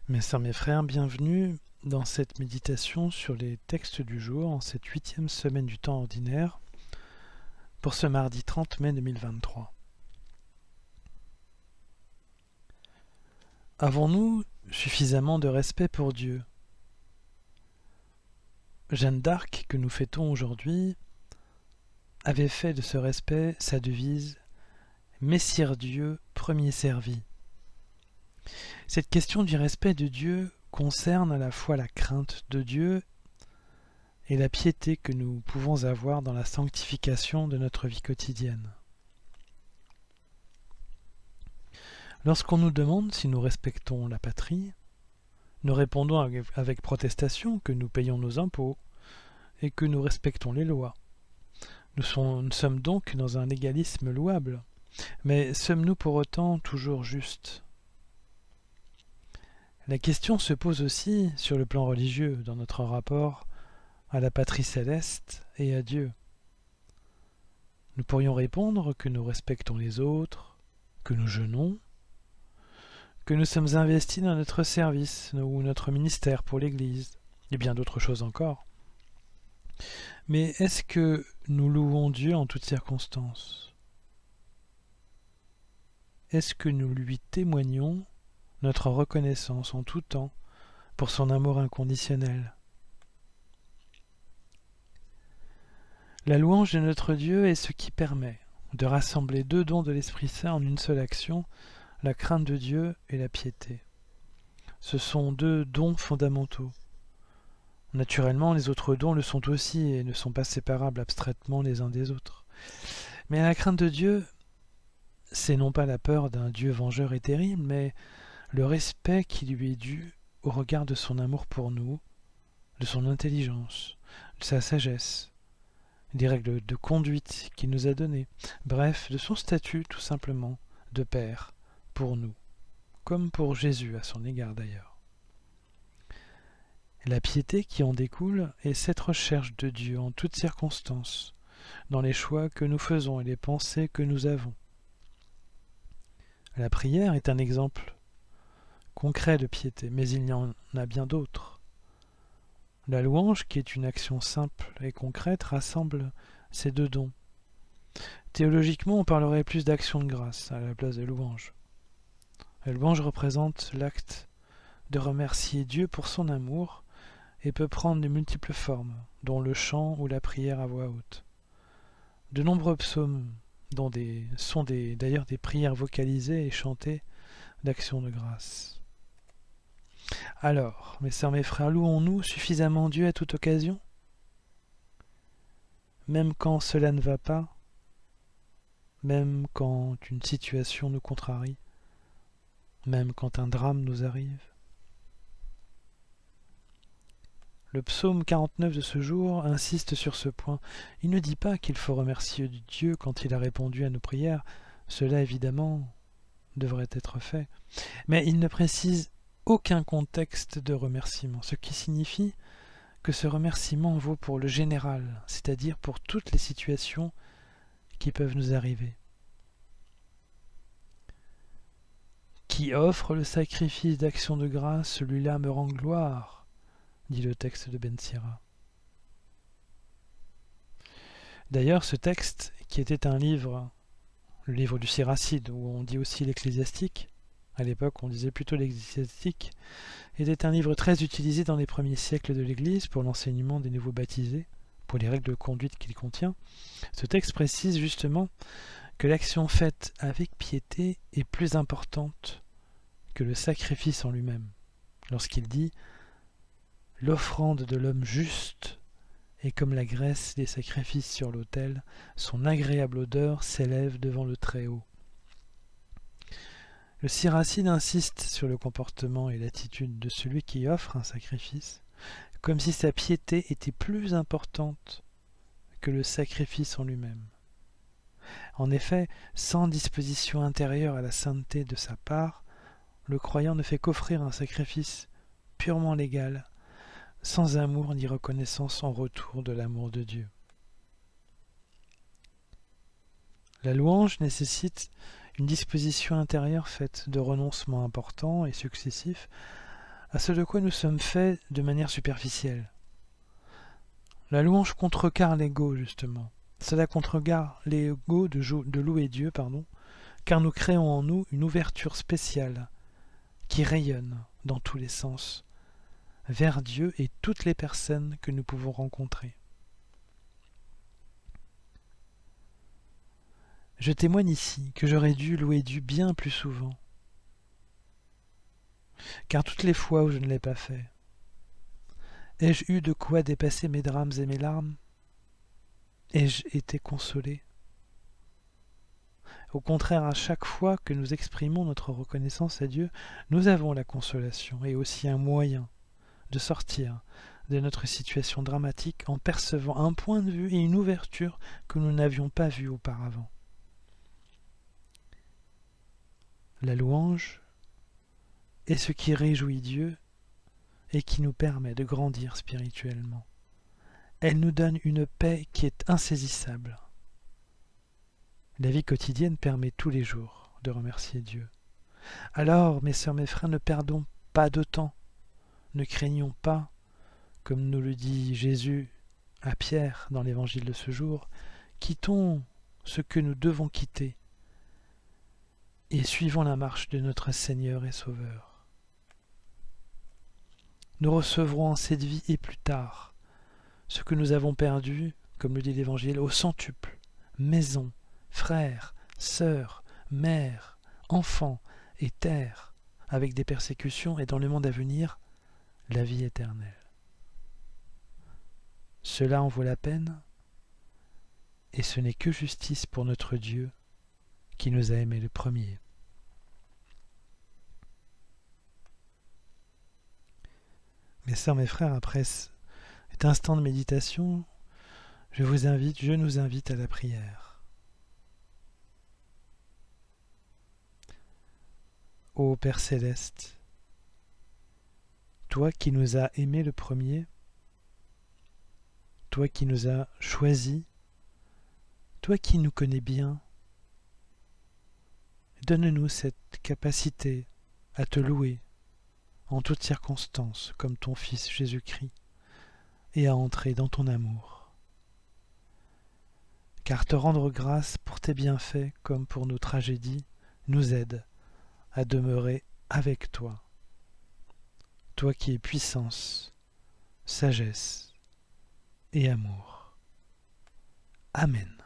Mes sœurs, mes frères, bienvenue dans cette méditation sur les textes du jour, en cette 8e semaine du temps ordinaire, pour ce mardi 30 mai 2023. Avons-nous suffisamment de respect pour Dieu ? Jeanne d'Arc, que nous fêtons aujourd'hui, avait fait de ce respect sa devise « Messire Dieu, premier servi ». Cette question du respect de Dieu concerne à la fois la crainte de Dieu et la piété que nous pouvons avoir dans la sanctification de notre vie quotidienne. Lorsqu'on nous demande si nous respectons la patrie, nous répondons avec protestation que nous payons nos impôts et que nous respectons les lois. Nous sommes donc dans un légalisme louable, mais sommes-nous pour autant toujours justes ? La question se pose aussi sur le plan religieux, dans notre rapport à la patrie céleste et à Dieu. Nous pourrions répondre que nous respectons les autres, que nous jeûnons, que nous sommes investis dans notre service ou notre ministère pour l'Église, et bien d'autres choses encore. Mais est-ce que nous louons Dieu en toutes circonstances ? Est-ce que nous lui témoignons notre reconnaissance en tout temps pour son amour inconditionnel ? La louange de notre Dieu est ce qui permet de rassembler deux dons de l'Esprit Saint en une seule action, la crainte de Dieu et la piété. Ce sont deux dons fondamentaux. Naturellement, les autres dons le sont aussi et ne sont pas séparables abstraitement les uns des autres. Mais la crainte de Dieu, c'est non pas la peur d'un Dieu vengeur et terrible, mais le respect qui lui est dû au regard de son amour pour nous, de son intelligence, de sa sagesse, des règles de conduite qu'il nous a données, bref, de son statut tout simplement de Père pour nous, comme pour Jésus à son égard d'ailleurs. La piété qui en découle est cette recherche de Dieu en toutes circonstances, dans les choix que nous faisons et les pensées que nous avons. La prière est un exemple concret de piété, mais il y en a bien d'autres. La louange, qui est une action simple et concrète, rassemble ces deux dons. Théologiquement, on parlerait plus d'action de grâce à la place de louange. La louange représente l'acte de remercier Dieu pour son amour et peut prendre de multiples formes, dont le chant ou la prière à voix haute. De nombreux psaumes sont d'ailleurs des prières vocalisées et chantées d'action de grâce. Alors, mes sœurs, mes frères, louons-nous suffisamment Dieu à toute occasion ? Même quand cela ne va pas ? Même quand une situation nous contrarie ? Même quand un drame nous arrive ? Le psaume 49 de ce jour insiste sur ce point. Il ne dit pas qu'il faut remercier Dieu quand il a répondu à nos prières. Cela, évidemment, devrait être fait. Mais il ne précise aucun contexte de remerciement, ce qui signifie que ce remerciement vaut pour le général, c'est-à-dire pour toutes les situations qui peuvent nous arriver. Qui offre le sacrifice d'action de grâce, celui-là me rend gloire, dit le texte de Ben Sira. D'ailleurs, ce texte, qui était un livre, le livre du Siracide, où on dit aussi l'ecclésiastique, à l'époque on disait plutôt l'ecclésiastique, était un livre très utilisé dans les premiers siècles de l'Église pour l'enseignement des nouveaux baptisés, pour les règles de conduite qu'il contient. Ce texte précise justement que l'action faite avec piété est plus importante que le sacrifice en lui-même, lorsqu'il dit « L'offrande de l'homme juste est comme la graisse des sacrifices sur l'autel, son agréable odeur s'élève devant le Très-Haut. » Le Siracide insiste sur le comportement et l'attitude de celui qui offre un sacrifice, comme si sa piété était plus importante que le sacrifice en lui-même. En effet, sans disposition intérieure à la sainteté de sa part, le croyant ne fait qu'offrir un sacrifice purement légal, sans amour ni reconnaissance en retour de l'amour de Dieu. La louange nécessite une disposition intérieure faite de renoncements importants et successifs à ce de quoi nous sommes faits de manière superficielle. La louange contrecarre l'ego, justement. Cela contrecarre l'ego de louer Dieu, car nous créons en nous une ouverture spéciale qui rayonne dans tous les sens vers Dieu et toutes les personnes que nous pouvons rencontrer. Je témoigne ici que j'aurais dû louer Dieu bien plus souvent, car toutes les fois où je ne l'ai pas fait, ai-je eu de quoi dépasser mes drames et mes larmes? Ai-je été consolé? Au contraire, à chaque fois que nous exprimons notre reconnaissance à Dieu, nous avons la consolation et aussi un moyen de sortir de notre situation dramatique en percevant un point de vue et une ouverture que nous n'avions pas vue auparavant. La louange est ce qui réjouit Dieu et qui nous permet de grandir spirituellement. Elle nous donne une paix qui est insaisissable. La vie quotidienne permet tous les jours de remercier Dieu. Alors, mes sœurs, mes frères, ne perdons pas de temps. Ne craignons pas, comme nous le dit Jésus à Pierre dans l'évangile de ce jour, quittons ce que nous devons quitter et suivons la marche de notre Seigneur et Sauveur. Nous recevrons en cette vie et plus tard ce que nous avons perdu, comme le dit l'Évangile, au centuple, maison, frères, sœurs, mères, enfants et terre, avec des persécutions et dans le monde à venir, la vie éternelle. Cela en vaut la peine, et ce n'est que justice pour notre Dieu qui nous a aimés le premier. Mes sœurs, mes frères, après cet instant de méditation, je nous invite à la prière. Ô Père Céleste, toi qui nous as aimés le premier, toi qui nous as choisis, toi qui nous connais bien, donne-nous cette capacité à te louer en toutes circonstances comme ton Fils Jésus-Christ et à entrer dans ton amour. Car te rendre grâce pour tes bienfaits comme pour nos tragédies nous aide à demeurer avec toi, toi qui es puissance, sagesse et amour. Amen.